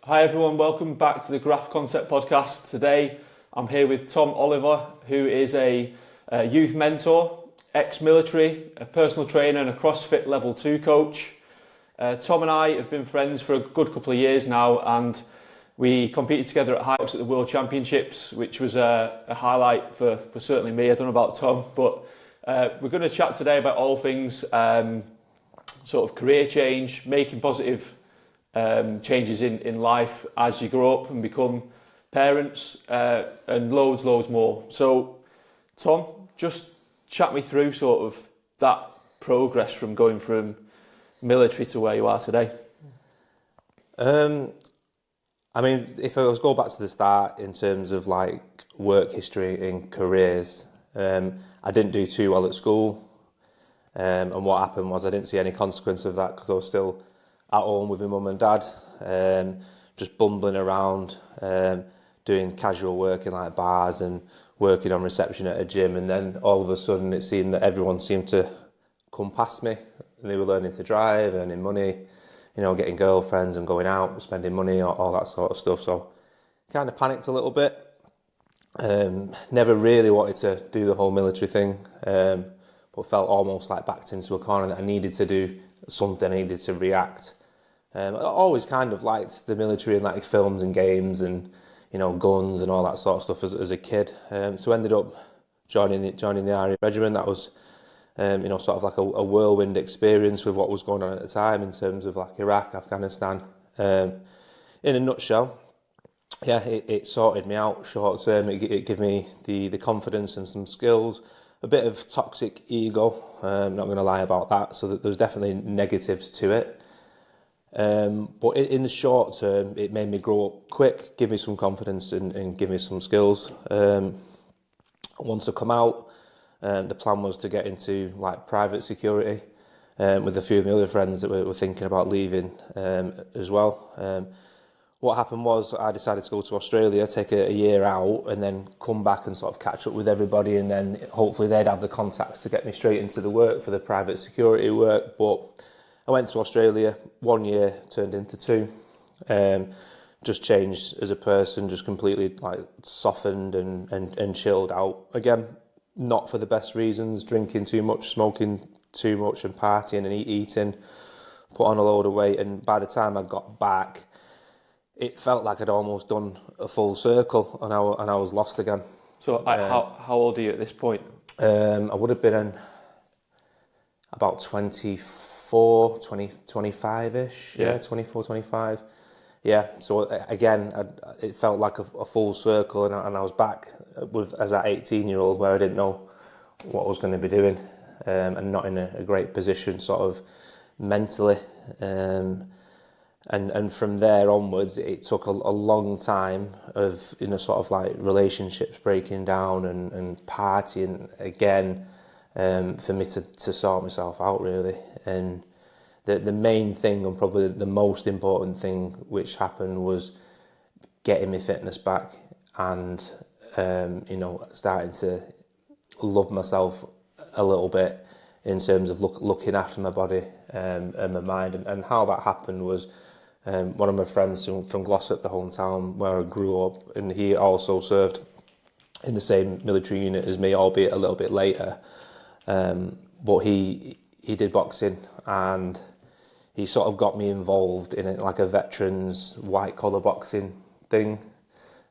Hi everyone, welcome back to the GRAFT Concept podcast. Today I'm here with Tom Oliver, who is a youth mentor, ex-military, a personal trainer and a CrossFit Level 2 coach. Tom and I have been friends for a good couple of years now, and we competed together at Hyrox at the World Championships, which was a highlight for certainly me. I don't know about Tom, but we're going to chat today about all things sort of career change, making positive changes in life as you grow up and become parents, and loads more. So, Tom, just chat me through sort of that progress from going from military to where you are today. I mean, if I was go back to the start in terms of like work history and careers, I didn't do too well at school, and what happened was I didn't see any consequence of that because I was still at home with my mum and dad, just bumbling around, doing casual work in like bars and working on reception at a gym, and then all of a sudden it seemed that everyone seemed to come past me. They were learning to drive, earning money, you know, getting girlfriends and going out, spending money, all that sort of stuff. So kind of panicked a little bit. Never really wanted to do the whole military thing, but felt almost like backed into a corner that I needed to do something, I needed to react. I always kind of liked the military and like films and games and, you know, guns and all that sort of stuff as a kid. So ended up joining the Army Regiment. That was, you know, sort of like a whirlwind experience with what was going on at the time in terms of like Iraq, Afghanistan. In a nutshell, yeah, it sorted me out short term. It gave me the confidence and some skills, a bit of toxic ego. I'm not going to lie about that. So there's definitely negatives to it. But in the short term, it made me grow up quick, give me some confidence and give me some skills. Once I come out, the plan was to get into like private security, with a few of my other friends that were thinking about leaving as well. What happened was I decided to go to Australia, take a year out, and then come back and sort of catch up with everybody, and then hopefully they'd have the contacts to get me straight into the work for the private security work. But I went to Australia, 1 year turned into 2. Just changed as a person, just completely like softened and chilled out. Again, not for the best reasons, drinking too much, smoking too much and partying and eating, put on a load of weight. And by the time I got back, it felt like I'd almost done a full circle and I was lost again. So how old are you at this point? I would have been in about 24, 20, 25-ish. Yeah, 24, 25. Yeah, so again, it felt like a full circle, and I was back as that 18-year-old where I didn't know what I was going to be doing, and not in a great position sort of mentally. And from there onwards, it took a long time of, you know, sort of like relationships breaking down and partying again, for me to sort myself out really. And the main thing, and probably the most important thing which happened, was getting my fitness back and, you know, starting to love myself a little bit in terms of looking after my body and my mind. And how that happened was, one of my friends from Glossop, the hometown where I grew up, and he also served in the same military unit as me, albeit a little bit later. But he did boxing, and he sort of got me involved in it, like a veterans white collar boxing thing,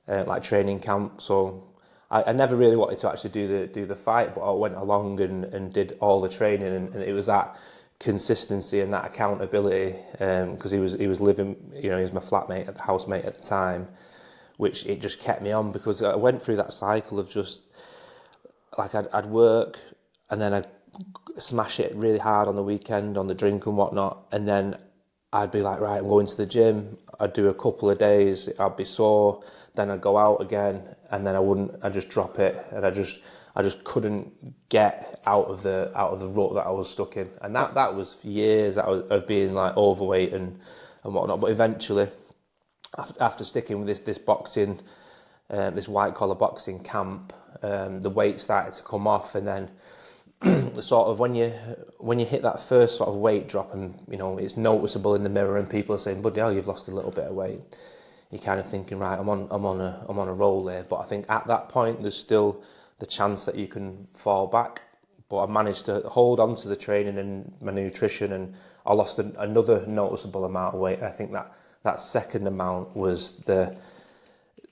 like training camp. So I never really wanted to actually do the fight, but I went along and did all the training, and it was that consistency and that accountability, because he was living, you know, he was my flatmate, the housemate at the time, which it just kept me on, because I went through that cycle of just like I'd work and then I'd smash it really hard on the weekend on the drink and whatnot, and then I'd be like, right, I'm going to the gym. I'd do a couple of days, I'd be sore, then I'd go out again, and then I'd just drop it, and I just couldn't get out of the rut that I was stuck in. And that was years of being like overweight and whatnot. But eventually, after sticking with this boxing, this white collar boxing camp, the weight started to come off, and then sort of when you hit that first sort of weight drop, and you know it's noticeable in the mirror, and people are saying, "Buddy, hell, you've lost a little bit of weight." you're kind of thinking, right, I'm on a roll here. But I think at that point, there's still the chance that you can fall back. But I managed to hold on to the training and my nutrition, and I lost another noticeable amount of weight. And I think that second amount was the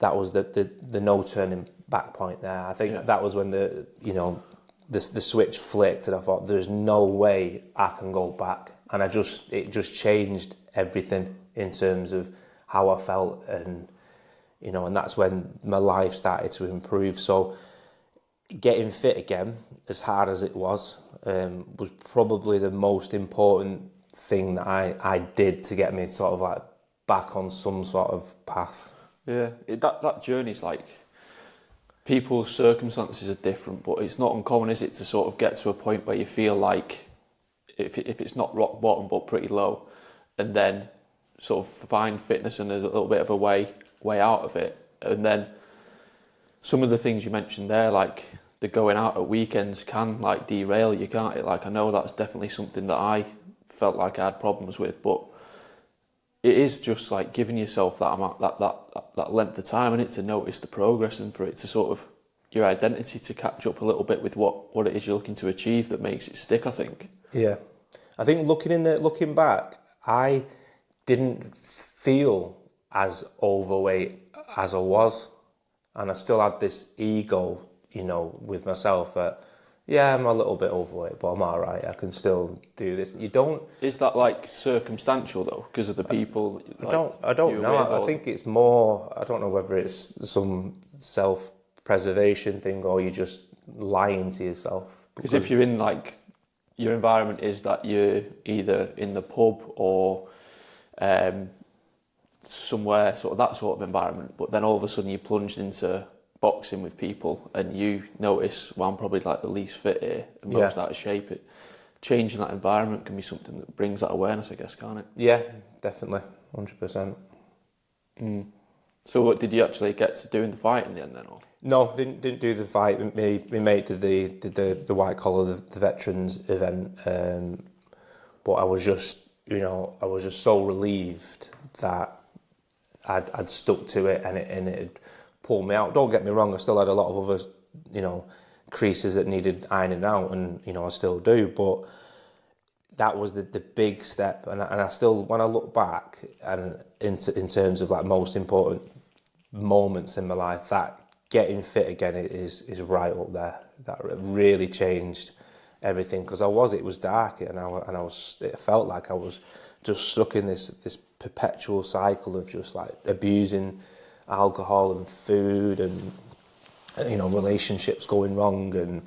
no turning back point there. I think that was when the switch flicked, and I thought, there's no way I can go back. And it just changed everything in terms of how I felt, and and that's when my life started to improve. So getting fit again, as hard as it was probably the most important thing that I did to get me sort of like back on some sort of path. Yeah, that journey's like, people's circumstances are different, but it's not uncommon, is it, to sort of get to a point where you feel like, if it's not rock bottom but pretty low, and then sort of find fitness and a little bit of a way out of it. And then some of the things you mentioned there, like the going out at weekends, can like derail you, can't it? Like, I know that's definitely something that I felt like I had problems with, but it is just like giving yourself that amount, that length of time in it to notice the progress, and for it to sort of, your identity to catch up a little bit with what it is you're looking to achieve, that makes it stick, I think. Yeah, I think looking back, I didn't feel as overweight as I was, and I still had this ego, with myself that, yeah, I'm a little bit overweight, but I'm all right. I can still do this. You don't. Is that like circumstantial though, because of the people? I don't know. I think it's more. I don't know whether it's some self-preservation thing or you're just lying to yourself. Because if you're in like, your environment is that you're either in the pub or somewhere, sort of that sort of environment, but then all of a sudden you plunged into boxing with people, and you notice, well, I'm probably like the least fit here and most out of shape. Changing that environment can be something that brings that awareness, I guess, can't it? Yeah, definitely, 100%. So, what did you actually get to do in the fight in the end then? Or? No, didn't do the fight. My mate did the white collar, the veterans event, but I was just so relieved that I'd stuck to it, and it had pulled me out. Don't get me wrong, I still had a lot of other, creases that needed ironing out, and, I still do, but that was the big step. And I still, when I look back, and in terms of like most important moments in my life, that getting fit again is right up there. That really changed everything, because it was dark, and it felt like I was just stuck in this perpetual cycle of just like abusing alcohol and food, and relationships going wrong, and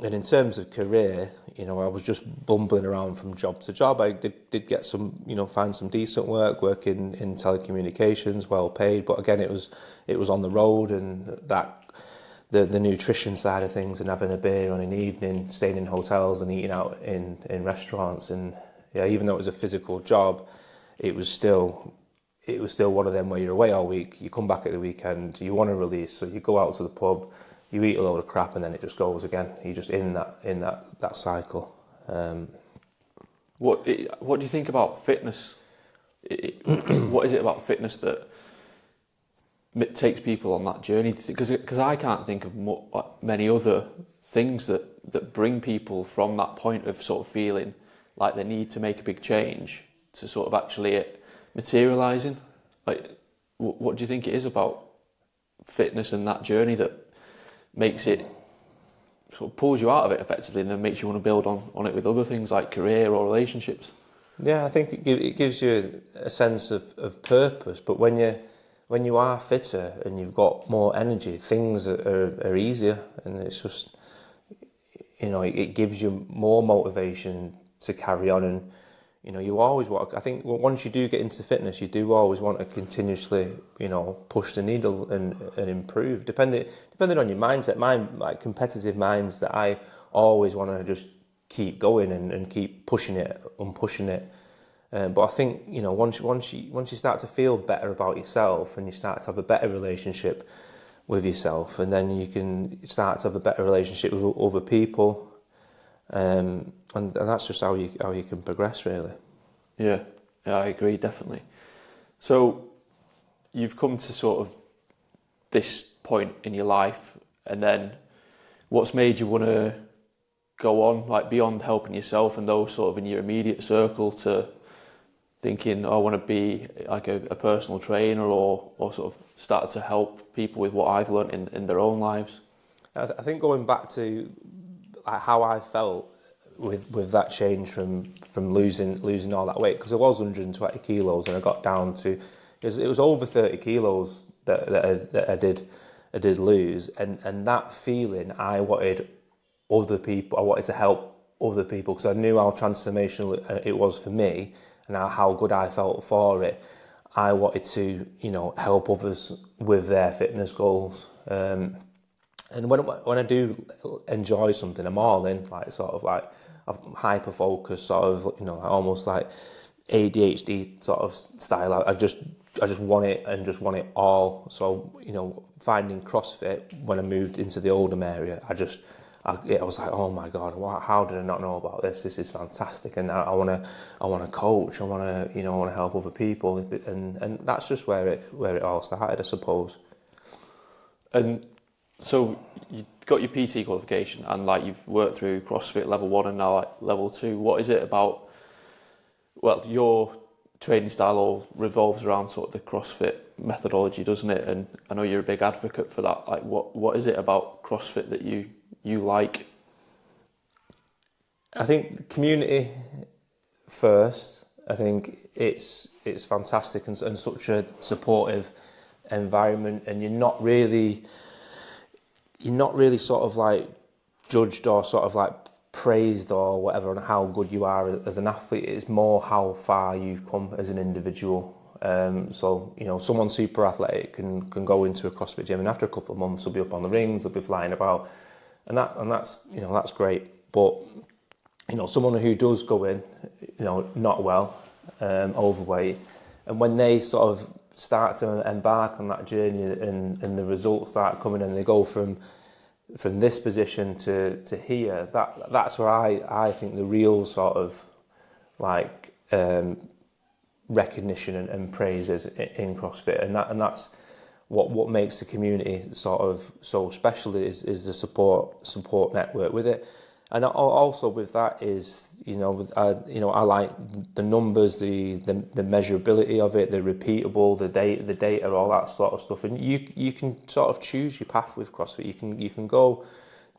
and in terms of career, I was just bumbling around from job to job. I did get some, find some decent work in telecommunications, well paid, but again it was on the road, and that the nutrition side of things, and having a beer on an evening, staying in hotels and eating out in restaurants, and even though it was a physical job, it was still one of them where you're away all week, you come back at the weekend, you want to release, so you go out to the pub, you eat a load of crap, and then it just goes again. You're just in that cycle. What do you think about fitness? What is it about fitness that takes people on that journey? Because I can't think of many other things that bring people from that point of sort of feeling like they need to make a big change to sort of actually it materialising. Like, what do you think it is about fitness and that journey that makes it, sort of pulls you out of it effectively, and then makes you want to build on it with other things like career or relationships? Yeah, I think it gives you a sense of purpose. But when you are fitter and you've got more energy, things are easier, and it's just, it gives you more motivation to carry on. And you always want, I think once you do get into fitness, you do always want to continuously, push the needle and improve, depending on your mindset. Mine, like competitive minds, that I always want to just keep going and keep pushing it and pushing it. But I think, once you start to feel better about yourself, and you start to have a better relationship with yourself, and then you can start to have a better relationship with other people. And that's just how you can progress, really. Yeah, I agree, definitely. So you've come to sort of this point in your life, and then what's made you want to go on, like beyond helping yourself and those sort of in your immediate circle, to thinking, I want to be like a personal trainer, or sort of start to help people with what I've learned in their own lives? I think going back to like how I felt with that change from losing all that weight, because I was 120 kilos and I got down to, it was over 30 kilos that I did lose, and that feeling, I wanted to help other people, because I knew how transformational it was for me and how good I felt for it. I wanted to, help others with their fitness goals. And when I do enjoy something, I'm all in, like sort of like hyper focus, sort of, almost like ADHD sort of style. I just want it, and just want it all. So, finding CrossFit when I moved into the Oldham area, I was like, oh my God, how did I not know about this? This is fantastic, and I want to coach. I want to help other people, and that's just where it all started, I suppose. And so you got your PT qualification, and like you've worked through CrossFit Level 1 and now like Level 2. What is it about? Well, your training style all revolves around sort of the CrossFit methodology, doesn't it? And I know you're a big advocate for that. Like, what is it about CrossFit that you like? I think community first. I think it's fantastic, and such a supportive environment, and you're not really sort of like judged or sort of like praised or whatever on how good you are as an athlete. It's more how far you've come as an individual. So someone super athletic can go into a CrossFit gym, and after a couple of months they'll be up on the rings, they'll be flying about, and that's great. But someone who does go in, not well, overweight, and when they sort of start to embark on that journey, and the results start coming, and they go from this position to here, that's where I think the real sort of like recognition and praise is in CrossFit, and that's what makes the community sort of so special, is the support network with it. And also with that is, I like the numbers, the measurability of it, the repeatable, the data, all that sort of stuff. And you can sort of choose your path with CrossFit. You can go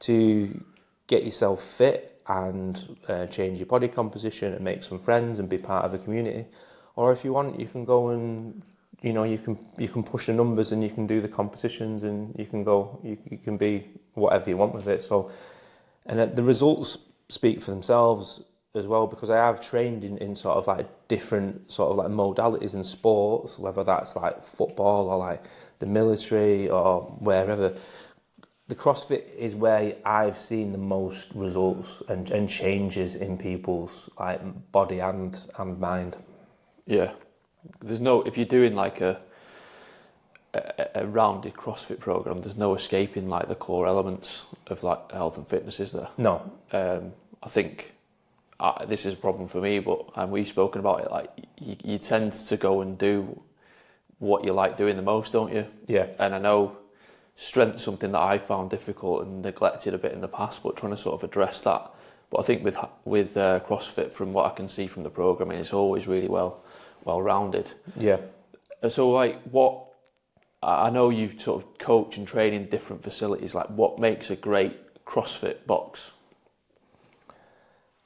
to get yourself fit and change your body composition and make some friends and be part of a community. Or if you want, you can go and you can push the numbers, and you can do the competitions, and you can be whatever you want with it. So. And the results speak for themselves as well, because I have trained in sort of like different sort of like modalities in sports, whether that's like football or like the military or wherever. The CrossFit is where I've seen the most results and changes in people's like body and mind. Yeah. If you're doing like a rounded CrossFit program, there's no escaping like the core elements of like health and fitness, is there? No. I think this is a problem for me, but we've spoken about it. Like you tend to go and do what you like doing the most, don't you? Yeah. And I know strength is something that I found difficult and neglected a bit in the past, but trying to sort of address that. But I think with CrossFit, from what I can see from the programming, it's always really well rounded. Yeah. So like I know you sort of coach and train in different facilities. Like, what makes a great CrossFit box?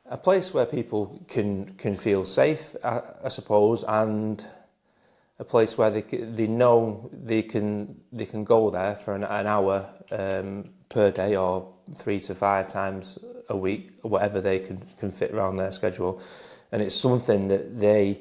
A place where people can feel safe, I suppose, and a place where they know they can go there for an hour per day, or 3 to 5 times a week, whatever they can fit around their schedule, and it's something that they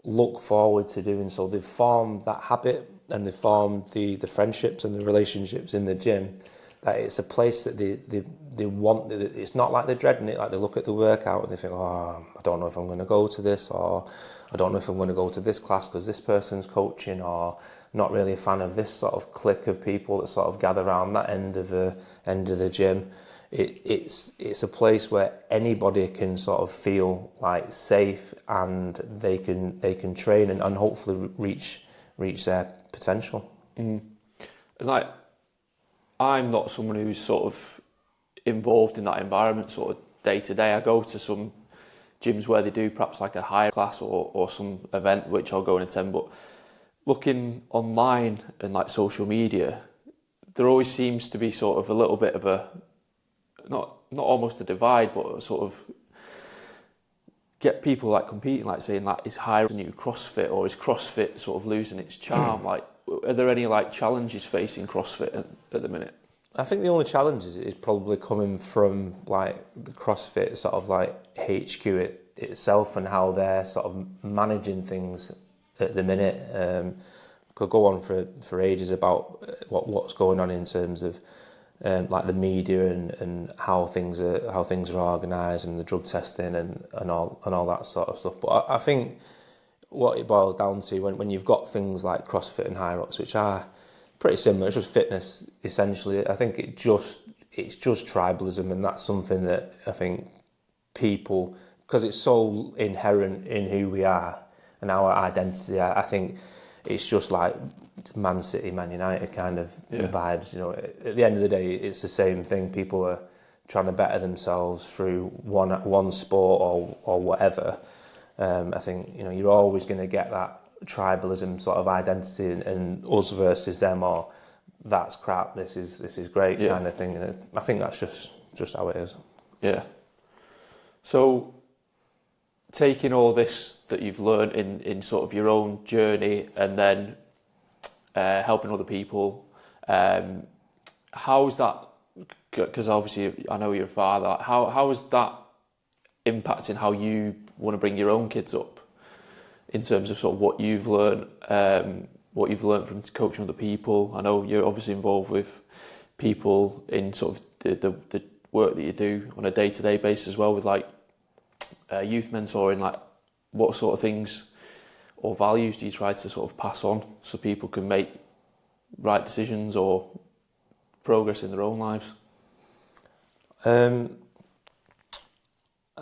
look forward to doing. So they've formed that habit, and they formed the friendships and the relationships in the gym, that it's a place that they want. It's not like they're dreading it. Like, they look at the workout and they think, oh, I don't know if I'm going to go to this, or I don't know if I'm going to go to this class because this person's coaching, or not really a fan of this sort of clique of people that sort of gather around that end of the gym. It's a place where anybody can sort of feel like safe, and they can train and hopefully reach reach their potential. And like, I'm not someone who's sort of involved in that environment sort of day to day. I go to some gyms where they do perhaps like a higher class or some event which I'll go and attend, but looking online and like social media, there always seems to be sort of a little bit of a, not almost a divide, but a sort of get people like competing, like saying like, is Hyrox the new CrossFit, or is CrossFit sort of losing its charm? Like, are there any like challenges facing CrossFit at the minute? I think the only challenge is probably coming from like the CrossFit sort of like HQ itself and how they're sort of managing things at the minute. Could go on for ages about what's going on in terms of like the media and how things are organised and the drug testing and all that sort of stuff. But I think what it boils down to when you've got things like CrossFit and Hyrox, which are pretty similar, it's just fitness essentially. I think it's just tribalism, and that's something that I think people, because it's so inherent in who we are and our identity, I think it's just like Man City, Man United kind of vibes. You know, at the end of the day, it's the same thing. People are trying to better themselves through one sport or whatever. I think, you know, you're always going to get that tribalism sort of identity and us versus them, or that's crap, this is great kind of thing. And I think that's just how it is. Yeah. So taking all this that you've learned in sort of your own journey and then helping other people, how's that, because obviously I know you're a father, how is that impacting how you want to bring your own kids up in terms of sort of what you've learned from coaching other people? I know you're obviously involved with people in sort of the work that you do on a day-to-day basis as well, with like youth mentoring. Like, what sort of things or values do you try to sort of pass on so people can make right decisions or progress in their own lives? I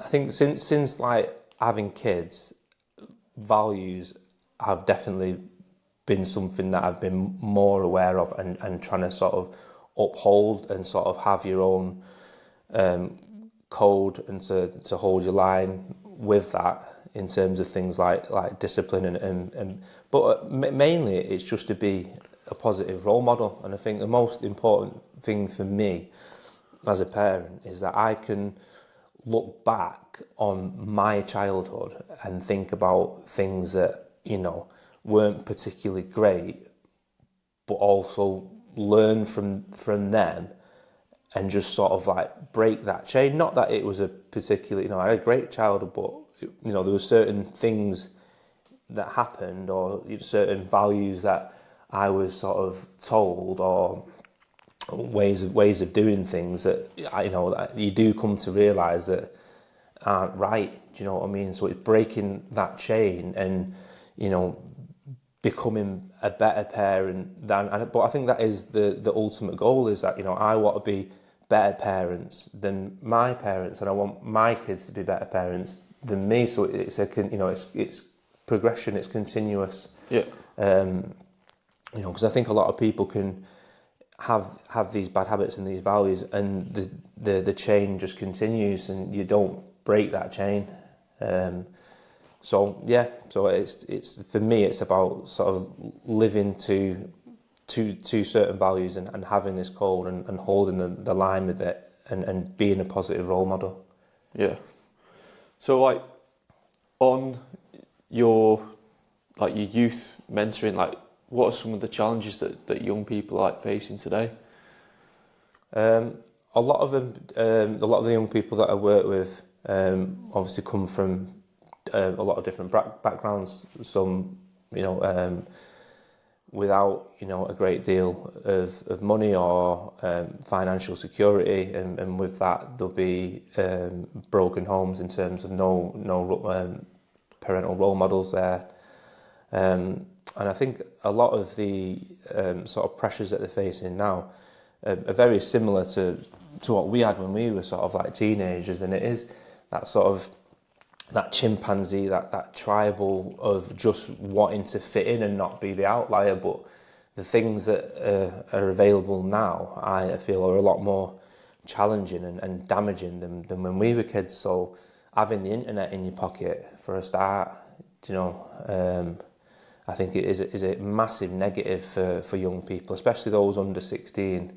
think since like having kids, values have definitely been something that I've been more aware of and trying to sort of uphold and sort of have your own code and to hold your line with that in terms of things like discipline and but mainly it's just to be a positive role model. And I think the most important thing for me as a parent is that I can look back on my childhood and think about things that, you know, weren't particularly great, but also learn from them and just sort of like break that chain. Not that it was a particularly, you know, I had a great childhood, but, you know, there were certain things that happened or certain values that I was sort of told, or ways of doing things that, you know, that you do come to realise that aren't right. Do you know what I mean? So it's breaking that chain and, you know, becoming a better parent but I think that is the ultimate goal, is that, you know, I want to be better parents than my parents, and I want my kids to be better parents than me. So it's it's progression, it's continuous. Yeah. You know, because I think a lot of people can have these bad habits and these values, and the chain just continues, and you don't break that chain. So it's for me, it's about sort of living to certain values and having this code and holding the line with it and being a positive role model. Yeah. So like on your youth mentoring, like what are some of the challenges that young people are facing today? A lot of the young people that I work with obviously come from a lot of different backgrounds. Some, you know, without, you know, a great deal of money or financial security, and with that there'll be broken homes in terms of no parental role models there. And I think a lot of the sort of pressures that they're facing now are very similar to what we had when we were sort of like teenagers, and it is that sort of that chimpanzee, that tribal of just wanting to fit in and not be the outlier. But the things that are available now, I feel, are a lot more challenging and damaging than when we were kids. So having the internet in your pocket for a start, you know, I think it is a massive negative for young people, especially those under 16.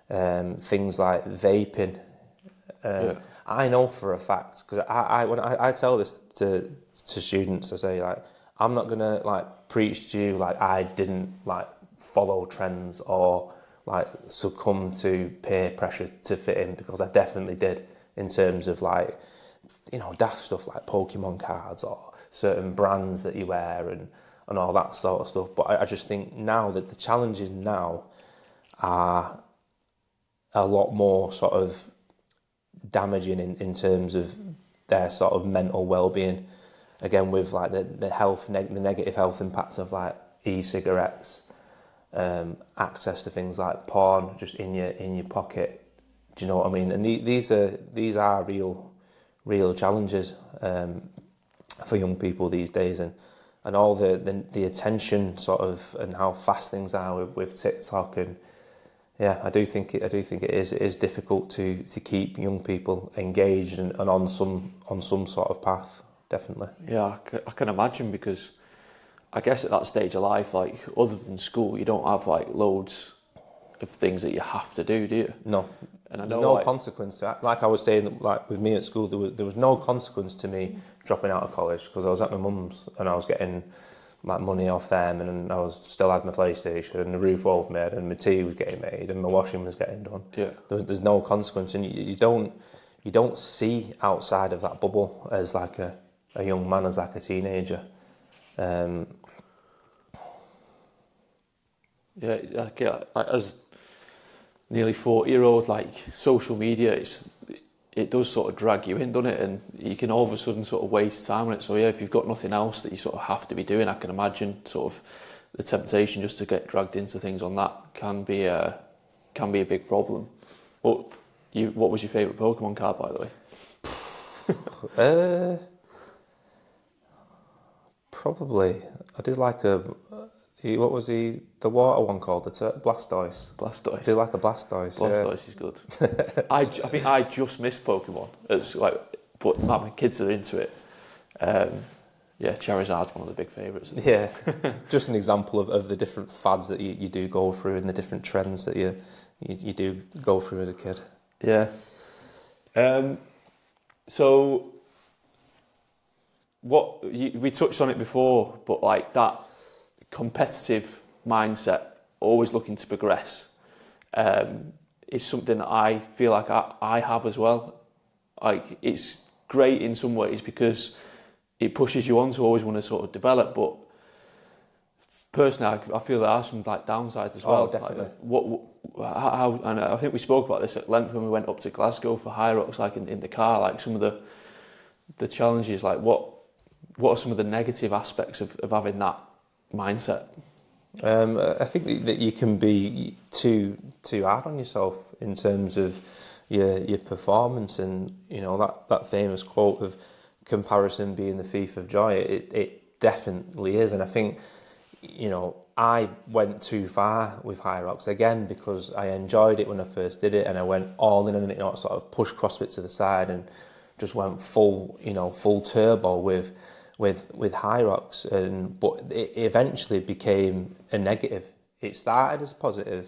Things like vaping. I know for a fact, because when I tell this to students, I say, like, I'm not gonna like preach to you like I didn't like follow trends or like succumb to peer pressure to fit in, because I definitely did, in terms of like, you know, daft stuff like Pokemon cards or certain brands that you wear and all that sort of stuff. But I just think now that the challenges now are a lot more sort of damaging in terms of their sort of mental well-being. Again, with like the negative health impacts of like e-cigarettes, access to things like porn just in your pocket. Do you know what I mean? And these are real challenges for young people these days, and all the attention sort of, and how fast things are with TikTok. And yeah, I do think it is difficult to keep young people engaged and on some sort of path, definitely. Yeah, I can imagine, because I guess at that stage of life, like, other than school, you don't have like loads of things that you have to do you? No. And I know, no like, consequence to that. Like I was saying, like with me at school, there was no consequence to me dropping out of college, because I was at my mum's and I was getting like money off them, and I was still had my PlayStation and the roof over my head, and my tea was getting made and my washing was getting done. Yeah. There's no consequence, and you don't see outside of that bubble as like a young man, as like a teenager. As nearly 40-year-old, like, social media, it does sort of drag you in, doesn't it? And you can all of a sudden sort of waste time on it. So yeah, if you've got nothing else that you sort of have to be doing, I can imagine sort of the temptation just to get dragged into things on that can be a big problem. What was your favourite Pokemon card, by the way? Probably I did like what was the water one called? The Blastoise. Blastoise. I did like a Blastoise. Blastoise is good. I think I just missed Pokemon. It's like, but my kids are into it. Yeah, Charizard's one of the big favourites. Yeah, just an example of the different fads that you do go through, and the different trends that you do go through as a kid. Yeah. So, we touched on it before, but like that competitive mindset, always looking to progress, is something that I feel like I have as well. Like, it's great in some ways because it pushes you on to always want to sort of develop, but personally I feel there are some like downsides as well. Oh, definitely. Like, how, and I think we spoke about this at length when we went up to Glasgow for Hyrox, like in the car, like some of the challenges, like what are some of the negative aspects of having that mindset? I think that you can be too hard on yourself in terms of your performance, and you know that famous quote of comparison being the thief of joy. It definitely is, and I think, you know, I went too far with Hyrox again because I enjoyed it when I first did it, and I went all in on it, you know, sort of pushed CrossFit to the side and just went full turbo with Hyrox, but it eventually became a negative. It started as a positive,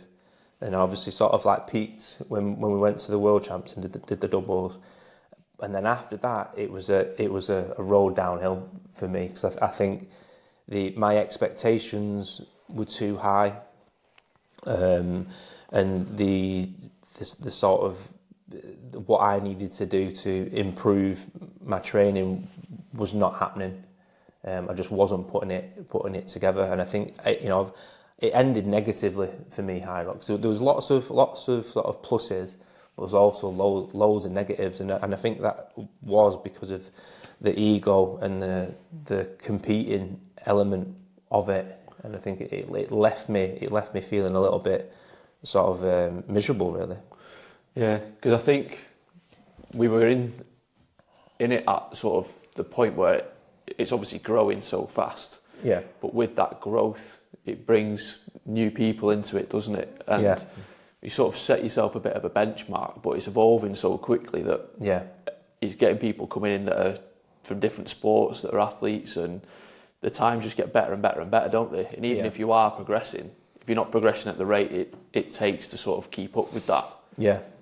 and obviously sort of like peaked when we went to the World Champs and did the doubles, and then after that it was a road downhill for me, because I think my expectations were too high, and the sort of what I needed to do to improve my training was not happening. I just wasn't putting it together, and I think it ended negatively for me, Hyrox. So there was lots of sort of pluses, but there was also loads of negatives, and I think that was because of the ego and the competing element of it, and I think it left me feeling a little bit sort of miserable, really. Yeah, because I think we were in it at sort of the point where it's obviously growing so fast. Yeah. But with that growth, it brings new people into it, doesn't it? And you sort of set yourself a bit of a benchmark, but it's evolving so quickly that it's getting people coming in that are from different sports, that are athletes, and the times just get better and better and better, don't they? And even if you are progressing, if you're not progressing at the rate it takes to sort of keep up with that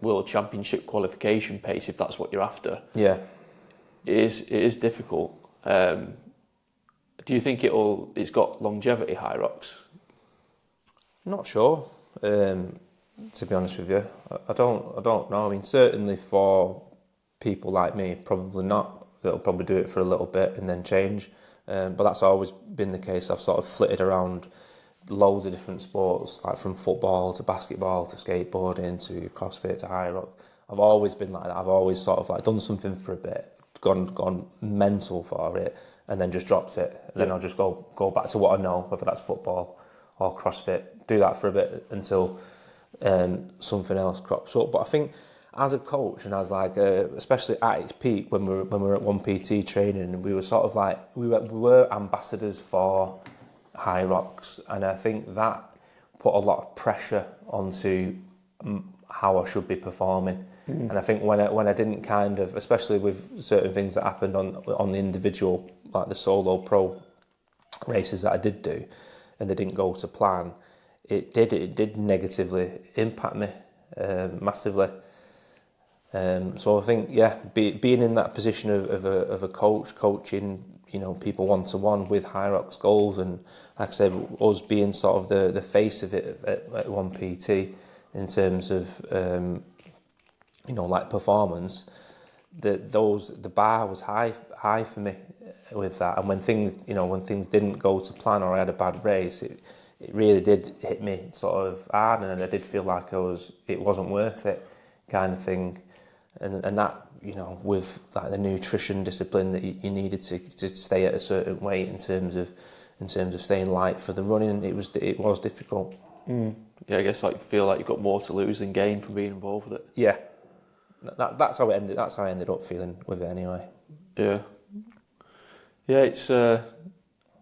World Championship qualification pace, if that's what you're after, it is difficult. Do you think it's got longevity, Hyrox? I'm not sure, to be honest with you. I don't know. I mean, certainly for people like me, probably not. They'll probably do it for a little bit and then change. But that's always been the case. I've sort of flitted around loads of different sports, like from football to basketball to skateboarding to CrossFit to Hyrox. I've always been like that. I've always sort of like done something for a bit, gone mental for it, and then just dropped it. And then I'll just go back to what I know, whether that's football or CrossFit. Do that for a bit until something else crops up. But I think as a coach and as like especially at its peak when we were at 1PT training, we were sort of like we were ambassadors for Hyrox, and I think that put a lot of pressure onto how I should be performing. And I think when I didn't kind of, especially with certain things that happened on the individual, like the solo pro races that I did do, and they didn't go to plan, it did negatively impact me massively. So I think being in that position of a coach, coaching people one-to-one with Hyrox goals, and like I said, us being sort of the face of it at 1PT in terms of like performance, the bar was high for me with that. And when things didn't go to plan or I had a bad race, it really did hit me sort of hard, and I did feel like it wasn't worth it, kind of thing. And that, with like the nutrition discipline that you needed to stay at a certain weight in terms of staying light for the running, it was difficult. Yeah, I guess like you feel like you've got more to lose than gain from being involved with it. Yeah. That's how it ended. That's how I ended up feeling with it anyway. Yeah. Yeah, it's. I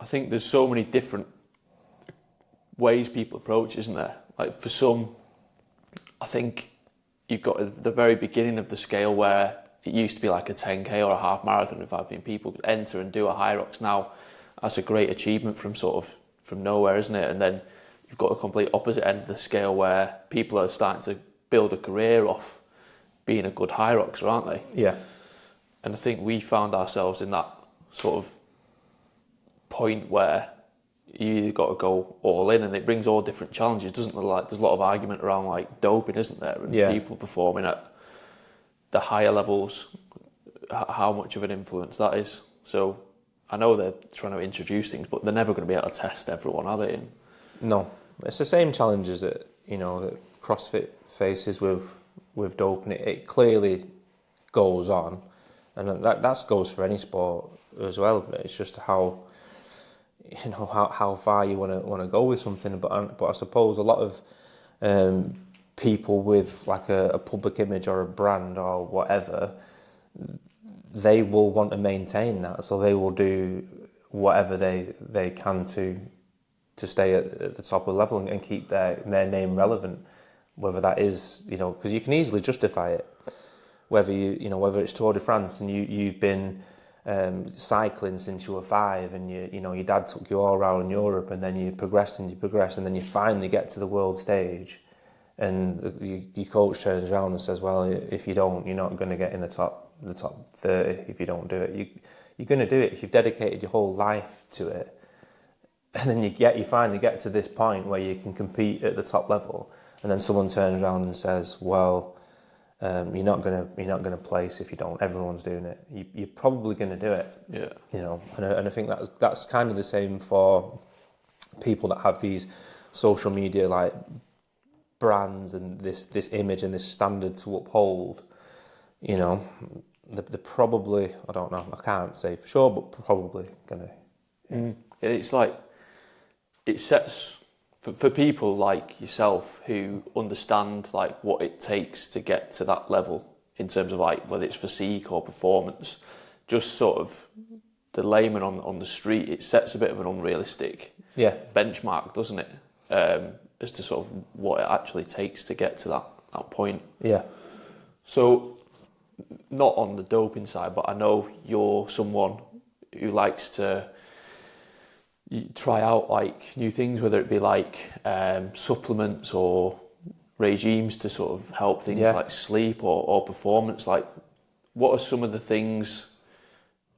think there's so many different ways people approach, isn't there? Like for some, I think you've got at the very beginning of the scale where it used to be like a 10k or a half marathon. If I think people could enter and do a Hyrox now, that's a great achievement from nowhere, isn't it? And then you've got the complete opposite end of the scale where people are starting to build a career off being a good Hyroxer, aren't they? Yeah. And I think we found ourselves in that sort of point where you either got to go all in, and it brings all different challenges, doesn't it? Like there's a lot of argument around like doping, isn't there? And people performing at the higher levels, how much of an influence that is. So I know they're trying to introduce things, but they're never going to be able to test everyone, are they? No, it's the same challenges that that CrossFit faces with doping. It clearly goes on, and that goes for any sport as well. But it's just how far you want to go with something. But I suppose a lot of people with like a public image or a brand or whatever, they will want to maintain that, so they will do whatever they can to stay at the top of the level and keep their name relevant. Whether that is, because you can easily justify it. Whether whether it's Tour de France and you've been cycling since you were 5, and your dad took you all around Europe, and then you progress, and then you finally get to the world stage, and your coach turns around and says, "Well, if you don't, you're not going to get in the top 30. If you don't do it, you're going to do it if you've dedicated your whole life to it." And then you finally get to this point where you can compete at the top level, and then someone turns around and says, "Well, you're not gonna place if you don't. Everyone's doing it. You're probably gonna do it." Yeah. And I think that's kind of the same for people that have these social media like brands and this image and this standard to uphold. They're probably, I don't know, I can't say for sure, but probably gonna. It's like it sets for people like yourself who understand like what it takes to get to that level in terms of like whether it's physique or performance, just sort of the layman on the street, it sets a bit of an unrealistic benchmark, doesn't it? As to sort of what it actually takes to get to that point. Yeah. So, not on the doping side, but I know you're someone who likes to try out like new things, whether it be like supplements or regimes to sort of help things like sleep or performance. Like, what are some of the things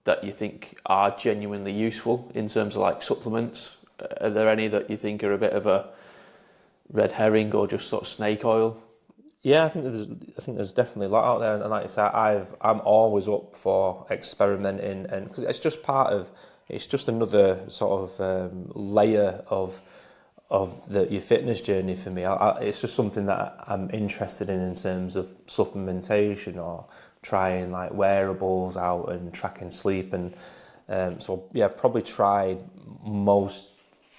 that you think are genuinely useful in terms of like supplements? Are there any that you think are a bit of a red herring or just sort of snake oil? Yeah, I think there's definitely a lot out there, and like I said, I'm always up for experimenting, and because it's just another sort of layer of your fitness journey for me. It's just something that I'm interested in terms of supplementation or trying like wearables out and tracking sleep, and so yeah, probably tried most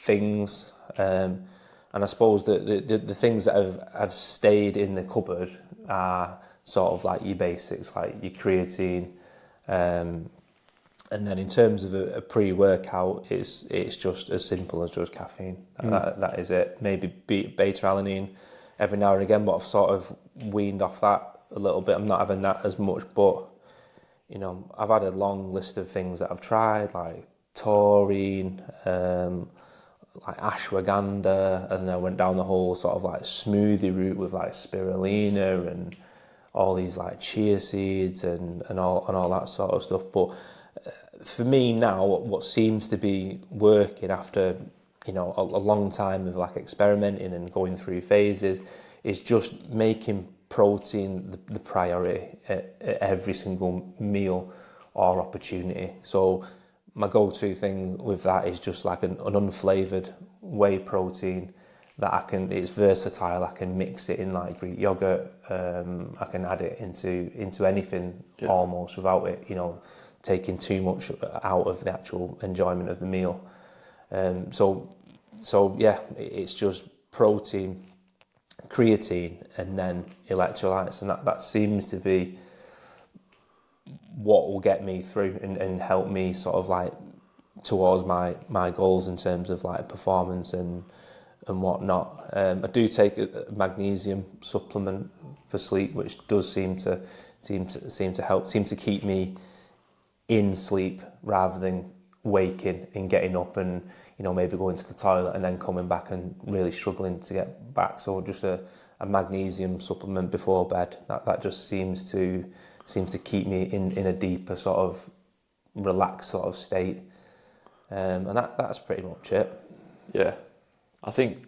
things. And I suppose the things that have stayed in the cupboard are sort of like your basics, like your creatine. And then in terms of a pre-workout, it's just as simple as just caffeine. That is it. Maybe beta-alanine every now and again, but I've sort of weaned off that a little bit. I'm not having that as much, but you know, I've had a long list of things that I've tried, like taurine, like ashwagandha, and then I went down the whole sort of like smoothie route with like spirulina and all these like chia seeds and all that sort of stuff. But for me now, what seems to be working after, you know, a long time of like experimenting and going through phases is just making protein the priority at every single meal or opportunity. So my go-to thing with that is just like an unflavoured whey protein that it's versatile. I can mix it in like Greek yogurt. I can add it into anything almost without it, you know, taking too much out of the actual enjoyment of the meal. So yeah, it's just protein, creatine, and then electrolytes, and that seems to be what will get me through and help me sort of like towards my goals in terms of like performance and whatnot. I do take a magnesium supplement for sleep, which does seem to help, seem to keep me in sleep rather than waking and getting up and, you know, maybe going to the toilet and then coming back and really struggling to get back. So just a magnesium supplement before bed, that just seems to keep me in a deeper sort of relaxed sort of state, and that's pretty much it. Yeah, I think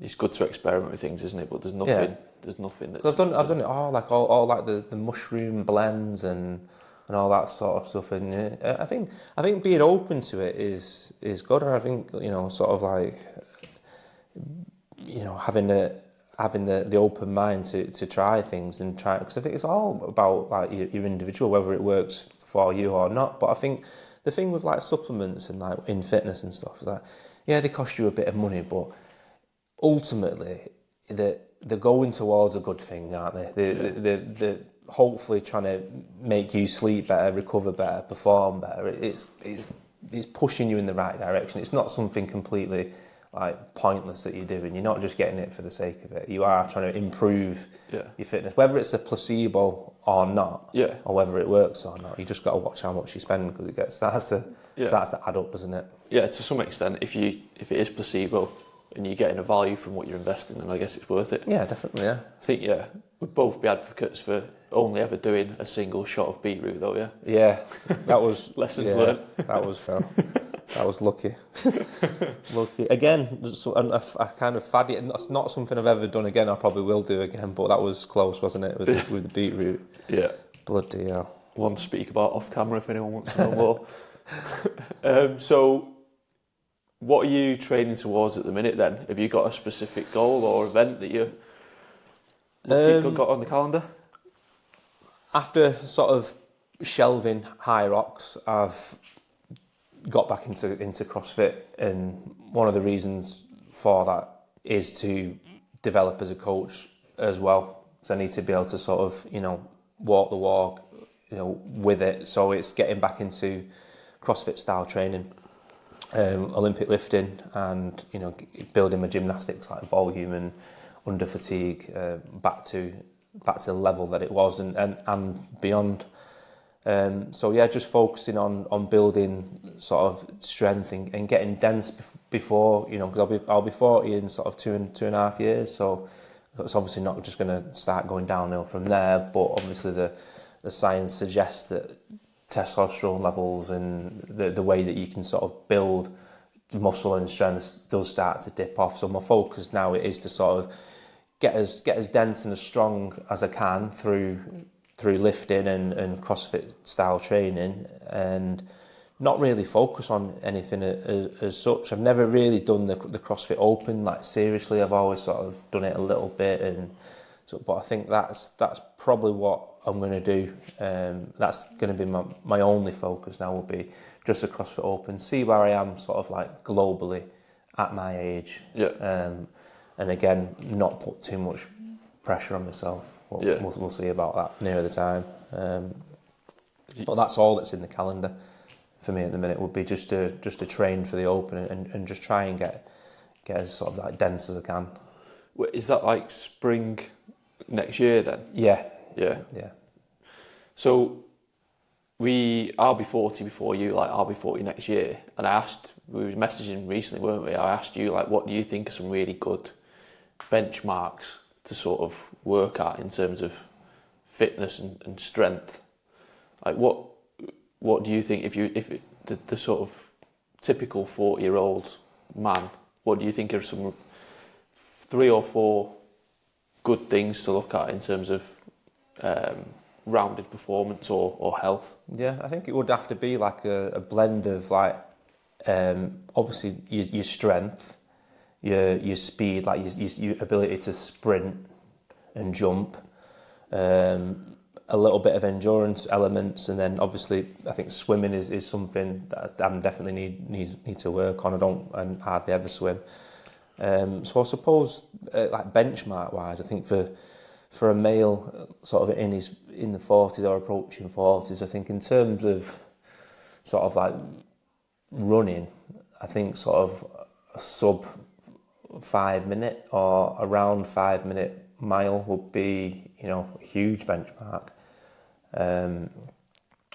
it's good to experiment with things, isn't it? But there's nothing that's... I've done it all, like all like the mushroom blends and all that sort of stuff, and I think being open to it is good, and I think, you know, sort of like, you know, having the open mind to try things and try, because I think it's all about like your individual, whether it works for you or not. But I think the thing with like supplements and like in fitness and stuff is that, yeah, they cost you a bit of money, but ultimately they're going towards a good thing, aren't they? They're hopefully trying to make you sleep better, recover better, perform better. It's pushing you in the right direction. It's not something completely like pointless that you're doing. You're not just getting it for the sake of it. You are trying to improve your fitness, whether it's a placebo or not, or whether it works or not. You just got to watch how much you spend, because it starts to add up, doesn't it? Yeah, to some extent, if it is placebo and you're getting a value from what you're investing, then I guess it's worth it. Yeah, definitely. Yeah, I think we'd both be advocates for only ever doing a single shot of beetroot, though. Yeah, that was lessons learned. That was fair. I was lucky. Again, I kind of faddy it. That's not something I've ever done again. I probably will do again, but that was close, wasn't it, with the beetroot? Yeah. Bloody hell. One to speak about off camera if anyone wants to know more. So, what are you training towards at the minute then? Have you got a specific goal or event that you've got on the calendar? After sort of shelving Hyrox, I've got back into CrossFit, and one of the reasons for that is to develop as a coach as well, because I need to be able to sort of, you know, walk the walk with it. So it's getting back into CrossFit style training, Olympic lifting, and building my gymnastics like volume and under fatigue back to the level that it was and beyond. So yeah, just focusing on building sort of strength and getting dense before, because I'll be 40 in sort of two and a half years. So it's obviously not just going to start going downhill from there. But obviously the science suggests that testosterone levels and the way that you can sort of build muscle and strength does start to dip off. So my focus now is to sort of get as dense and as strong as I can through lifting and CrossFit style training, and not really focus on anything as such. I've never really done the CrossFit Open like seriously. I've always sort of done it a little bit, but I think that's probably what I'm going to do. That's going to be my only focus now, will be just the CrossFit Open, see where I am sort of like globally at my age. Yeah. And again, not put too much pressure on myself. We'll see about that nearer the time. But that's all that's in the calendar for me at the minute, would be just to train for the Open and just try and get as sort of like dense as I can. Is that like spring next year then? Yeah. So I'll be 40 before you, like I'll be 40 next year. And we were messaging recently, weren't we? I asked you, like, what do you think are some really good benchmarks to sort of work at in terms of fitness and strength? Like what do you think, if the sort of typical 40-year-old man, what do you think are some 3 or 4 good things to look at in terms of rounded performance or health? Yeah, I think it would have to be like a blend of like obviously your strength, your speed, like your ability to sprint and jump, a little bit of endurance elements, and then obviously I think swimming is something that I definitely need to work on. I hardly ever swim. So I suppose like benchmark wise, I think for a male sort of in the 40s or approaching 40s, I think in terms of sort of like running, I think sort of a sub 5 minute or around 5 minute mile would be, a huge benchmark.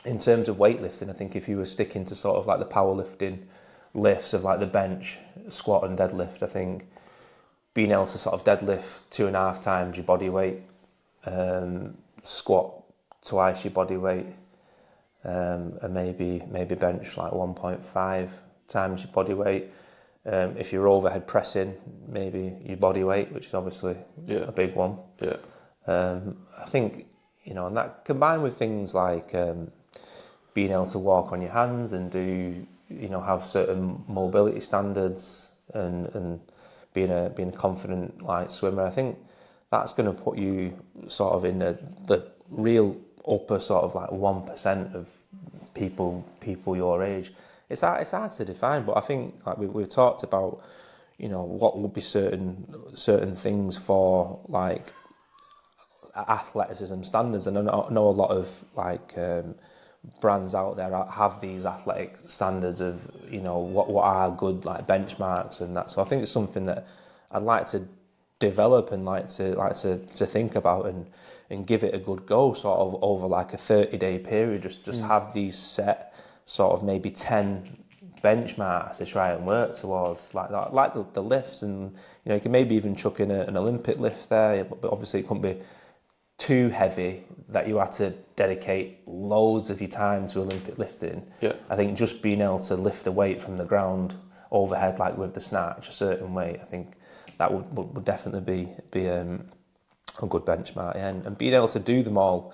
In terms of weightlifting, I think if you were sticking to sort of like the powerlifting lifts of like the bench, squat and deadlift, I think being able to sort of deadlift 2.5 times your body weight, squat twice your body weight, and maybe bench like 1.5 times your body weight. If you're overhead pressing, maybe your body weight, which is obviously a big one. Yeah. I think, and that combined with things like being able to walk on your hands and do, have certain mobility standards and being a confident like swimmer, I think that's going to put you sort of in the real upper sort of like 1% of people your age. It's hard to define, but I think like we've talked about, what would be certain things for like athleticism standards, and I know a lot of like brands out there have these athletic standards of what are good like benchmarks and that. So I think it's something that I'd like to develop and like to think about and give it a good go, sort of over like a 30-day period. Just have these set sort of maybe 10 benchmarks to try and work towards, like that, like the lifts, and you can maybe even chuck in an Olympic lift there, but obviously it couldn't be too heavy that you had to dedicate loads of your time to Olympic lifting. Yeah. I think just being able to lift the weight from the ground overhead, like with the snatch, a certain weight, I think that would definitely be a good benchmark. Yeah. And being able to do them all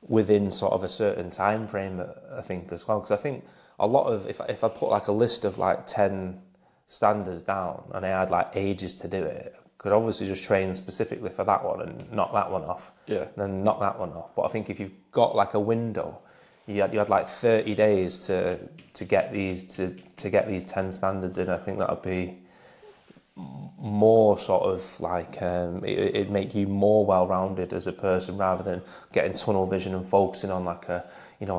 within sort of a certain time frame, I think, as well, because I think a lot of, if I put like a list of like 10 standards down and I had like ages to do it, I could obviously just train specifically for that one and knock that one off, and then knock that one off. But I think if you've got like a window, you had like 30 days to get these 10 standards in, I think that would be more more sort of like it'd make you more well-rounded as a person rather than getting tunnel vision and focusing on like a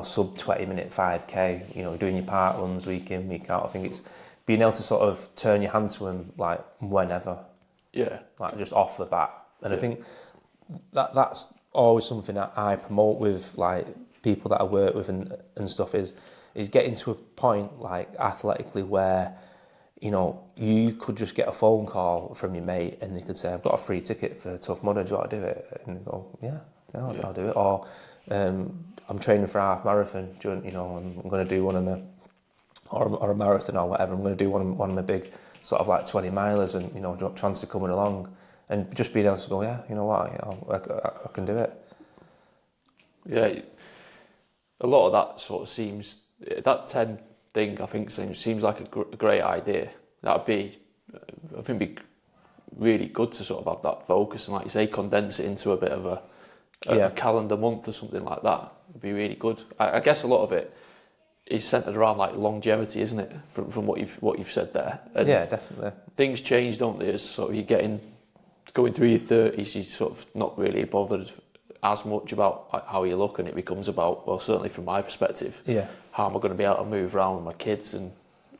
sub 20-minute 5k, doing your park runs week in, week out. I think it's being able to sort of turn your hand to them like whenever, like just off the bat. And I think that's always something that I promote with like people that I work with and stuff is getting to a point like athletically where you could just get a phone call from your mate and they could say, I've got a free ticket for Tough Mudder, do you want to do it? And you go, I'll do it. Or I'm training for a half marathon, I'm going to do one of my, or a marathon or whatever, I'm going to do one of my big sort of like 20 milers and, do you want chance to coming along? And just being able to go, you know what, I can do it. Yeah, a lot of that sort of seems, that 10 thing I think seems like a great idea. That'd be, I think, be really good to sort of have that focus and, like you say, condense it into a bit of a calendar month or something like that. Would be really good. I guess a lot of it is centered around like longevity, isn't it? From what you've said there. And yeah, definitely. Things change, don't they? As sort of you're going through your 30s, you're sort of not really bothered as much about how you look, and it becomes about, well, certainly from my perspective, how am I going to be able to move around with my kids and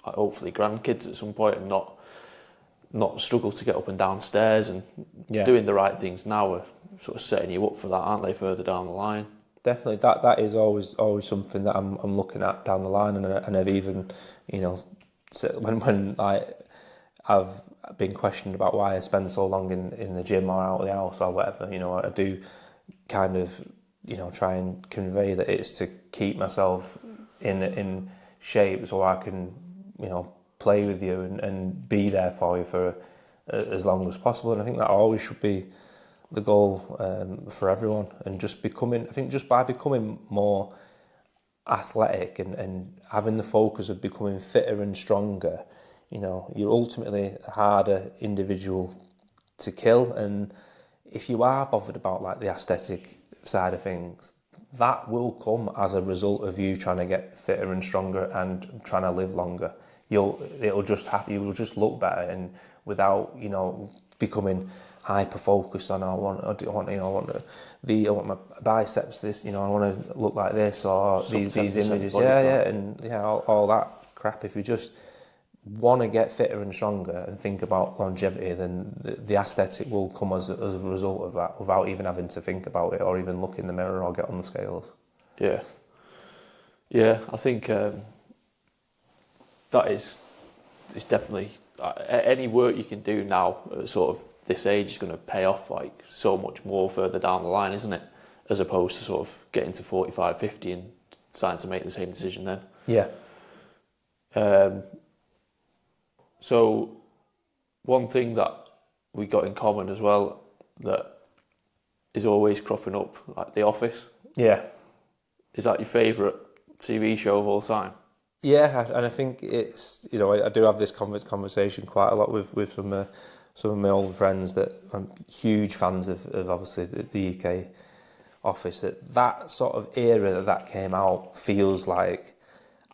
hopefully grandkids at some point, and not struggle to get up and down stairs, and doing the right things now are sort of setting you up for that, aren't they, further down the line? Definitely, that is always something that I'm looking at down the line, and I've even, when I've been questioned about why I spend so long in the gym or out of the house or whatever, I do kind of, try and convey that it's to keep myself in shape so I can, play with you and be there for you for as long as possible. And I think that always should be the goal for everyone. And just by becoming more athletic and having the focus of becoming fitter and stronger, you're ultimately a harder individual to kill. And if you are bothered about like the aesthetic side of things, that will come as a result of you trying to get fitter and stronger and trying to live longer. It'll just happen. You will just look better, and without becoming hyper focused on I want my biceps this, I want to look like this, or these images, all that crap. If you just want to get fitter and stronger and think about longevity, then the aesthetic will come as a result of that, without even having to think about it or even look in the mirror or get on the scales. Yeah, I think that is definitely any work you can do now at sort of this age is going to pay off like so much more further down the line, isn't it? As opposed to sort of getting to 45, 50 and starting to make the same decision then. Yeah. So one thing that we got in common as well that is always cropping up, like The Office. Yeah. Is that your favourite TV show of all time? Yeah, and I think it's, I do have this conversation quite a lot with some of my old friends that I'm huge fans of obviously the UK Office. That sort of era that came out feels like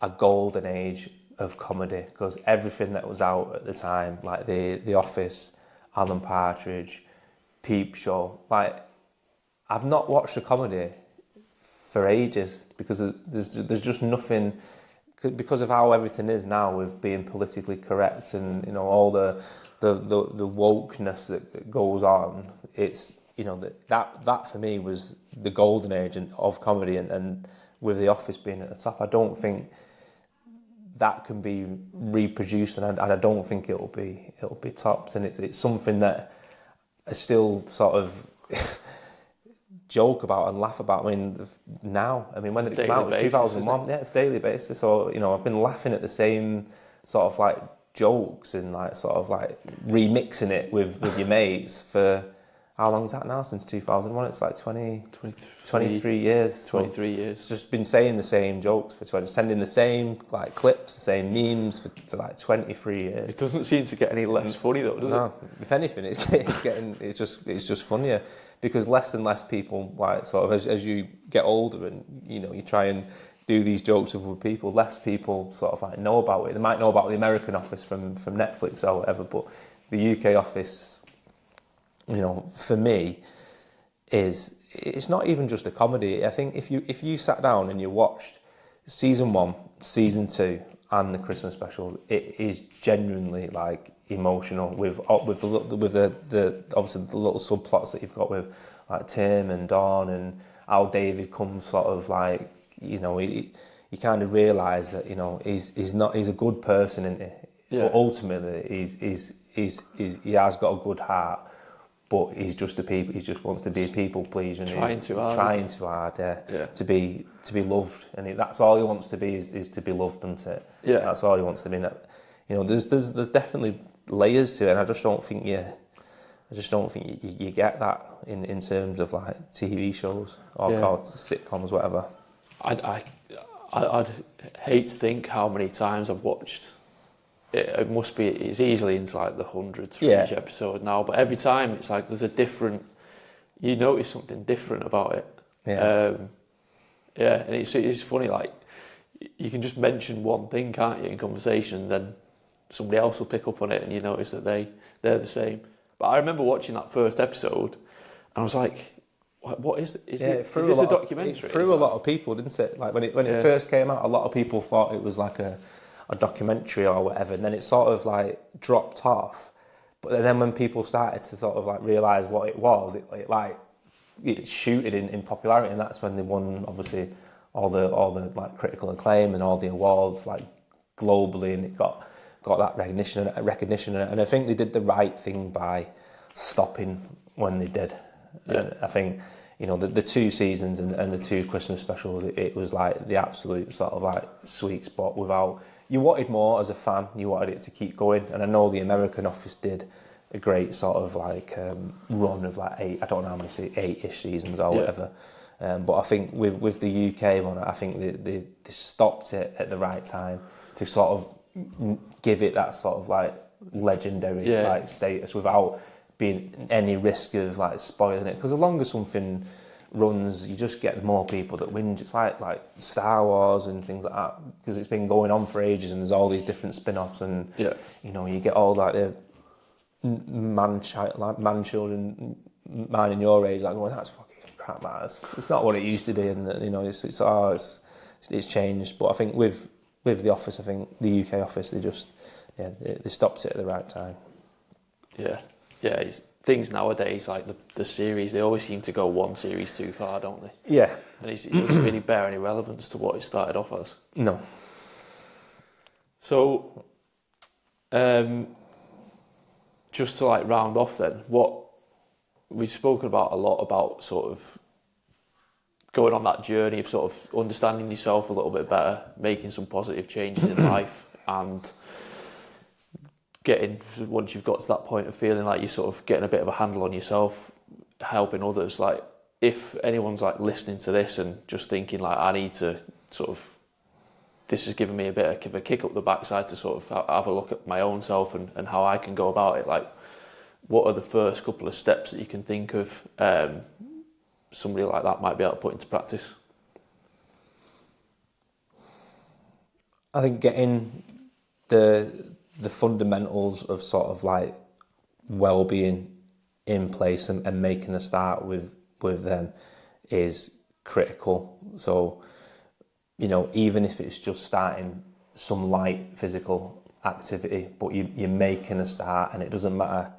a golden age of comedy, because everything that was out at the time, like the Office, Alan Partridge, Peep Show, like I've not watched a comedy for ages because there's just nothing, because of how everything is now with being politically correct and all the wokeness that goes on. It's that for me was the golden age of comedy, and with The Office being at the top, I don't think that can be reproduced, and I don't think it'll be topped. And it's something that I still sort of joke about and laugh about. When it came out, it was 2001. Yeah, it's daily basis. So I've been laughing at the same sort of like jokes and like sort of like remixing it with your mates for how long is that now? Since 2001, it's like 23 years. 23 years. It's just been saying the same jokes for 20, sending the same like clips, the same memes for like 23 years. It doesn't seem to get any less funny though, does it? If anything, it's just funnier, because less and less people, like sort of as you get older and you try and do these jokes with other people, less people sort of like know about it. They might know about the American Office from Netflix or whatever, but the UK Office you know, for me, it's not even just a comedy. I think if you sat down and you watched season 1, season 2, and the Christmas special, it is genuinely like emotional with the obviously the little subplots that you've got with like Tim and Dawn, and how David comes sort of like, you know, you kind of realise that, you know, he's a good person, and but ultimately he has got a good heart. But he just wants to be a people pleaser, and trying too hard, to be loved, and that's all he wants to be is to be loved, isn't it? Yeah, that's all he wants to be. You know, there's definitely layers to it, and I just don't think you get that in terms of like TV shows or sitcoms, whatever. I'd hate to think how many times I've watched. It must be, it's easily into like the hundreds for each episode now, but every time it's like there's a different, you notice something different about it. And it's funny, like you can just mention one thing, can't you, in conversation, then somebody else will pick up on it and you notice that they're the same. But I remember watching that first episode and I was like, what is it? Is this a documentary? It threw a lot of people, didn't it? Like when it first came out, a lot of people thought it was like a documentary or whatever, and then it sort of like dropped off. But then when people started to sort of like realise what it was, it shooted in popularity, and that's when they won obviously all the like critical acclaim and all the awards like globally, and it got that recognition, and I think they did the right thing by stopping when they did. And I think, you know, the 2 seasons and the 2 Christmas specials, it was like the absolute sort of like sweet spot. Without, you wanted more as a fan, you wanted it to keep going, and I know the American office did a great sort of like run of like 8, I don't know how many, 8-ish seasons or whatever. But I think with the UK one, I think they stopped it at the right time to sort of give it that sort of like legendary like status without being any risk of like spoiling it. Because the longer something runs, you just get more people that whinge. It's like Star Wars and things like that, because it's been going on for ages and there's all these different spin-offs, and you know, you get all like the man children, mine and your age, like, well, that's fucking crap, man. It's not what it used to be, and you know, it's changed. But I think with the office, I think the UK office, they stopped it at the right time. Things nowadays, like the series, they always seem to go one series too far, don't they? Yeah. And it doesn't really bear any relevance to what it started off as. No. So, just to like round off then, what we've spoken about a lot about sort of going on that journey of sort of understanding yourself a little bit better, making some positive changes in life, and once you've got to that point of feeling like you're sort of getting a bit of a handle on yourself, helping others. Like, if anyone's like listening to this and just thinking like, I need to sort of, this has given me a bit of a kick up the backside to sort of have a look at my own self and how I can go about it, like, what are the first couple of steps that you can think of somebody like that might be able to put into practice? I think getting the fundamentals of sort of like well-being in place and making a start with them is critical. So, you know, even if it's just starting some light physical activity, but you're making a start, and it doesn't matter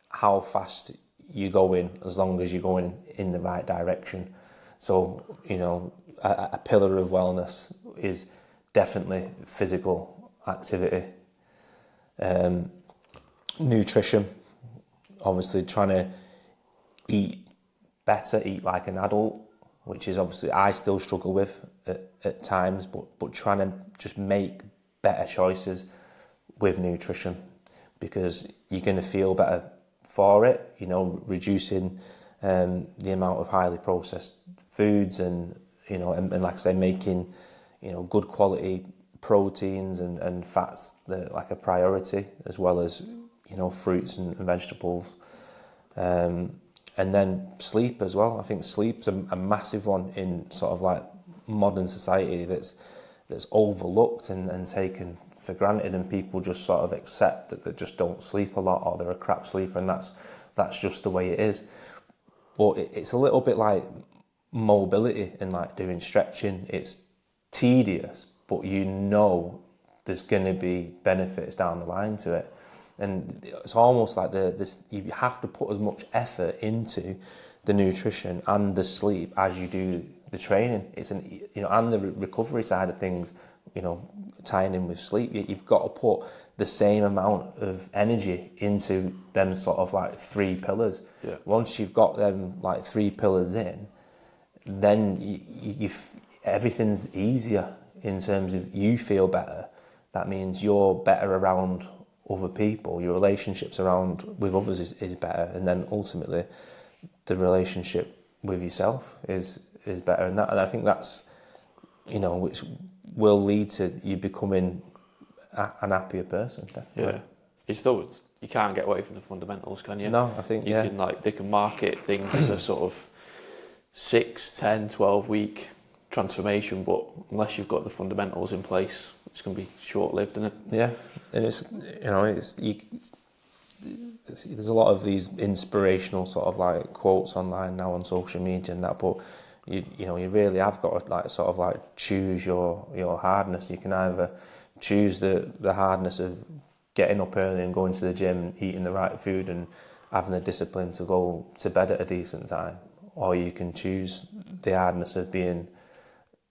how fast you go in, as long as you're going in the right direction. So, you know, a pillar of wellness is definitely physical activity. Nutrition, obviously trying to eat better, eat like an adult, which is obviously I still struggle with at times, but trying to just make better choices with nutrition, because you're going to feel better for it, you know, reducing the amount of highly processed foods, and you know, and like I say, making, you know, good quality proteins and fats like a priority, as well as, you know, fruits and vegetables, and then sleep as well. I think sleep's a massive one in sort of like modern society that's overlooked and taken for granted, and people just sort of accept that they just don't sleep a lot, or they're a crap sleeper, and that's that's just the way it is. But it's a little bit like mobility and like doing stretching. It's tedious, but you know there's going to be benefits down the line to it. And it's almost like you have to put as much effort into the nutrition and the sleep as you do the training. And the recovery side of things, tying in with sleep, you've got to put the same amount of energy into them sort of like 3 pillars. Yeah. Once you've got them like 3 pillars in, then everything's easier in terms of you feel better. That means you're better around other people, your relationships with others is better, and then ultimately the relationship with yourself is better, and I think that's which will lead to you becoming an happier person, definitely. Yeah, it's though you can't get away from the fundamentals, can you? No, I think you can they can market things as a sort of 6, 10, 12 week transformation, but unless you've got the fundamentals in place, it's going to be short-lived, isn't it? Yeah, and there's a lot of these inspirational sort of like quotes online now on social media and that, but you really have got to like sort of like choose your hardness. You can either choose the hardness of getting up early and going to the gym, eating the right food and having the discipline to go to bed at a decent time, or you can choose the hardness of being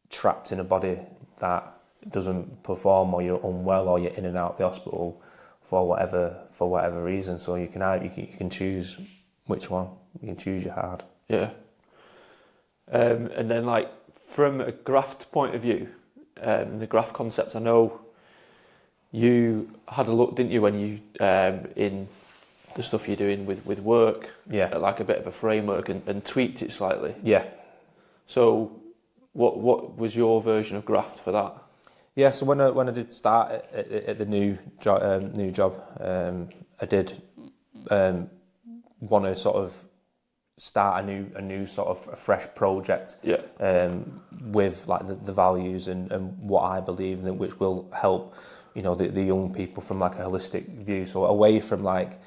trapped in a body that doesn't perform, or you're unwell, or you're in and out of the hospital for whatever reason. So you can choose which one. You can choose your hard. Yeah. And then, like, from a GRAFT point of view, the GRAFT concept, I know you had a look, didn't you, when you in the stuff you're doing with work, at like a bit of a framework and tweaked it slightly. Yeah. So what was your version of GRAFT for that? Yeah, so when I did start at the new job, I did want to sort of start a new sort of a fresh project. Yeah. With like the values and what I believe in, which will help the young people from like a holistic view. So away from like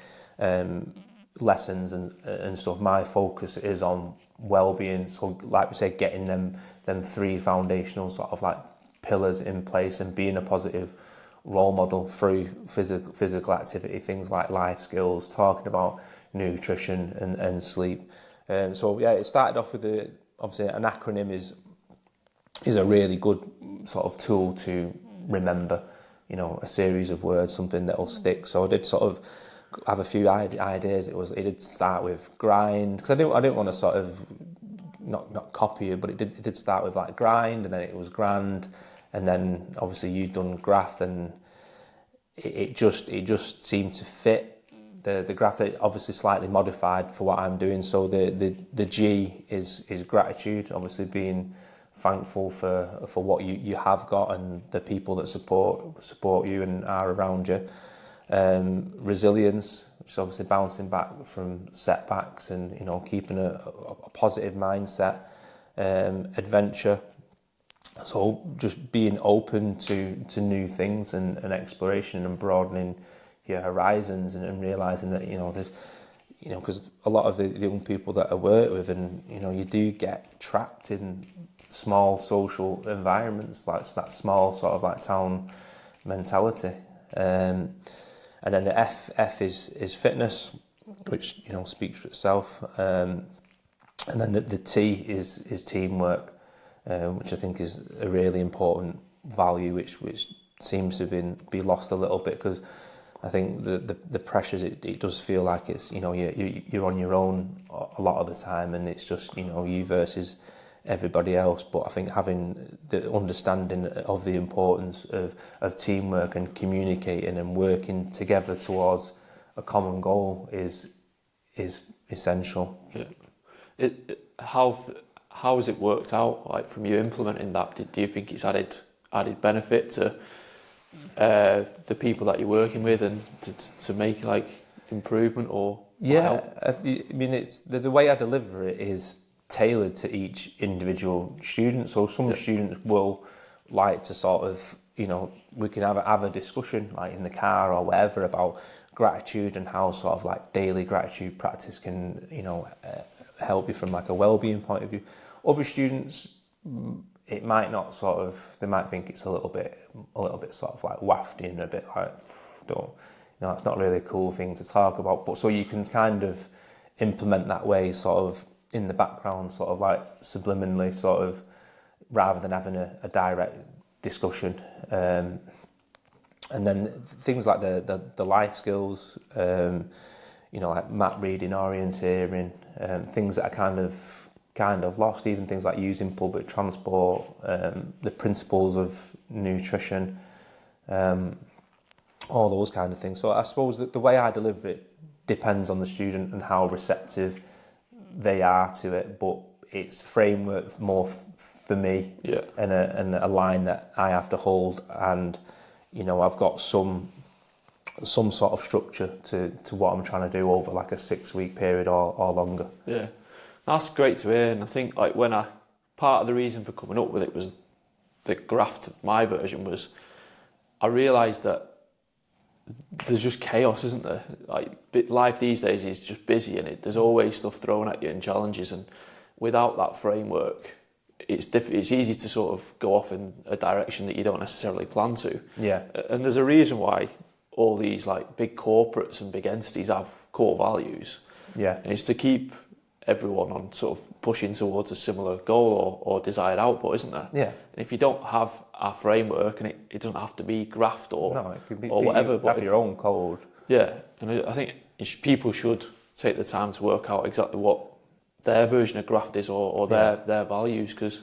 lessons and stuff, my focus is on well-being. So like we say, getting them 3 foundational sort of like pillars in place and being a positive role model through physical activity, things like life skills, talking about nutrition and sleep. So yeah, it started off with obviously an acronym is a really good sort of tool to remember, a series of words, something that'll stick. So I did sort of have a few ideas. It did start with grind, because I didn't want to sort of not copy you, but it did start with like grind, and then it was grand, and then obviously you'd done graft, and it just seemed to fit. The graft obviously slightly modified for what I'm doing. So the G is gratitude, obviously being thankful for what you have got and the people that support you and are around you. Resilience, which is obviously bouncing back from setbacks and keeping a positive mindset. Adventure, so just being open to new things and exploration and broadening your horizons and realising that there's because a lot of the young people that I work with, and you do get trapped in small social environments, like that small sort of like town mentality. And then the F is fitness, which speaks for itself. And then the T is teamwork, which I think is a really important value, which seems to be lost a little bit, because I think the pressures, it does feel like it's you're on your own a lot of the time, and it's just you versus everybody else. But I think having the understanding of the importance of teamwork and communicating and working together towards a common goal is essential. Yeah. How has it worked out? Like, from you implementing that, do you think it's added benefit to the people that you're working with, and to make like improvement or help? I mean, it's the way I deliver it is tailored to each individual student. So some students will like to sort of we can have a discussion like in the car or whatever about gratitude and how sort of like daily gratitude practice can, help you from like a well-being point of view. Other students, it might not sort of, they might think it's a little bit sort of like wafty and a bit like, it's not really a cool thing to talk about. But so you can kind of implement that way sort of in the background, sort of like subliminally, sort of, rather than having a direct discussion. And then things like the life skills, like map reading, orienteering, things that are kind of lost, even things like using public transport, the principles of nutrition, all those kind of things. So I suppose that the way I deliver it depends on the student and how receptive they are to it, but it's framework more for me, and a line that I have to hold, and I've got some sort of structure to what I'm trying to do over like a 6-week period or longer. Yeah, that's great to hear. And I think like part of the reason for coming up with it was the GRAFT, my version, was I realised that there's just chaos, isn't there? Like life these days is just busy, and there's always stuff thrown at you and challenges, and without that framework, it's easy to sort of go off in a direction that you don't necessarily plan to. Yeah. And there's a reason why all these like big corporates and big entities have core values. Yeah. And it's to keep everyone on sort of pushing towards a similar goal or desired output, isn't there? Yeah. And if you don't have a framework, and it doesn't have to be GRAFT or it could be, whatever, but have your own code. Yeah, and I think people should take the time to work out exactly what their version of GRAFT is or their values, because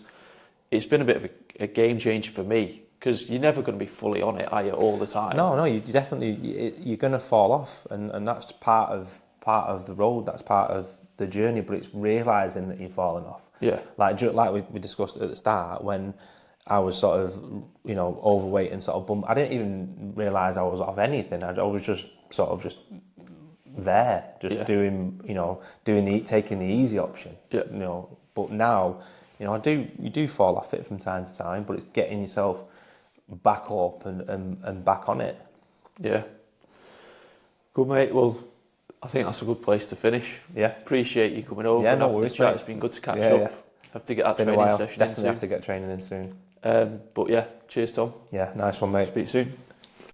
it's been a bit of a game changer for me, because you're never going to be fully on it, are you, all the time? No, you definitely, you're going to fall off, and that's part of the road, that's part of the journey, but it's realising that you're falling off. Yeah. Like we discussed at the start, when I was sort of, overweight and sort of I didn't even realise I was off anything. I was just sort of just there, doing, taking the easy option. Yeah. But now, you do fall off it from time to time, but it's getting yourself back up and back on it. Yeah. Good, mate. Well, I think that's a good place to finish. Yeah. Appreciate you coming over. Yeah, no worries, mate. It's been good to catch up. Yeah. Have to get that Been training a while. session Definitely in have to get training in soon. But yeah, cheers, Tom. Yeah, nice one, mate. Speak soon.